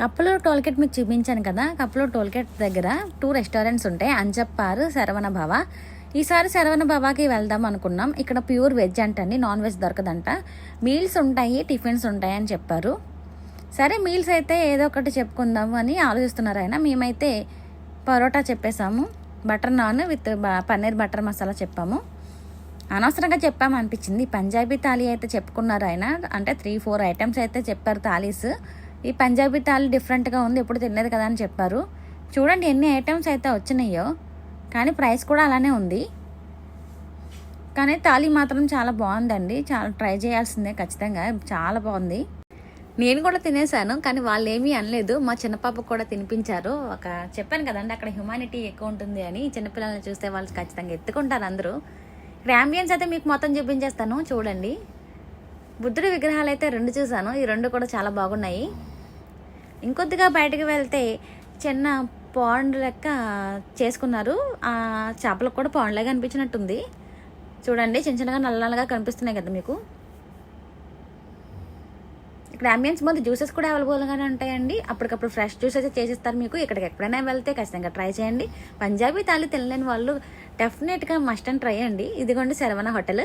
Kappaluru tollgate మీకు చూపించాను కదా. కప్పలూరు టోల్గేట్ దగ్గర 2 రెస్టారెంట్స్ ఉంటాయి, అంజప్పారు, శరవణ భవ. ఈసారి శరవణ భవాకి వెళ్దాం అనుకున్నాం. ఇక్కడ ప్యూర్ వెజ్ అంటండి, నాన్ వెజ్ దొరకదంట. మీల్స్ ఉంటాయి, టిఫిన్స్ ఉంటాయి అని చెప్పారు. సరే మీల్స్ అయితే ఏదో ఒకటి చెప్పుకుందాము అని ఆలోచిస్తున్నారు ఆయన. మేమైతే పరోటా చెప్పేసాము, butter naan with paneer butter masala చెప్పాము. అనవసరంగా చెప్పాము అనిపించింది. పంజాబీ థాలీ అయితే చెప్పుకున్నారు ఆయన, అంటే 3-4 ఐటమ్స్ అయితే చెప్పారు థాలీస్. ఈ పంజాబీ థాలీ డిఫరెంట్గా ఉంది, ఎప్పుడు తినలేదు కదా అని చెప్పారు. చూడండి ఎన్ని ఐటమ్స్ అయితే వచ్చినాయో, కానీ ప్రైస్ కూడా అలానే ఉంది. కానీ థాలీ మాత్రం చాలా బాగుందండి, చాలా ట్రై చేయాల్సిందే ఖచ్చితంగా, చాలా బాగుంది. నేను కూడా తినేసాను, కానీ వాళ్ళు ఏమీ అనలేదు. మా చిన్నపాపకు కూడా తినిపించారు. చెప్పాను కదండి అక్కడ హ్యుమానిటీ ఎక్కువ ఉంటుంది అని. చిన్నపిల్లల్ని చూస్తే వాళ్ళు ఖచ్చితంగా ఎత్తుకుంటారు అందరూ. ఇక్కడ అంబియన్స్ అయితే మీకు మొత్తం చూపించేస్తాను చూడండి. బుద్ధుడి విగ్రహాలు అయితే 2 చూసాను, ఈ 2 కూడా చాలా బాగున్నాయి. ఇంకొద్దిగా బయటకు వెళ్తే చిన్న పాండ్ లెక్క చేసుకున్నారు. ఆ చేపలకు కూడా పాండ్ లాగా అనిపించినట్టుంది. చూడండి చిన్న చిన్నగా నల్లగా కనిపిస్తున్నాయి కదా మీకు. ఇక్కడ అంబియన్స్ ముందు జ్యూసెస్ కూడా అవైలబుల్గానే ఉంటాయండి. అప్పటికప్పుడు ఫ్రెష్ జ్యూసెస్ చేసిస్తారు మీకు. ఇక్కడికి ఎప్పుడైనా వెళ్తే ఖచ్చితంగా ట్రై చేయండి. పంజాబీ థాలీ తినలేని వాళ్ళు డెఫినెట్గా మస్ట్ అండ్ ట్రై అండి. ఇదిగోండి శరవణ హోటల్.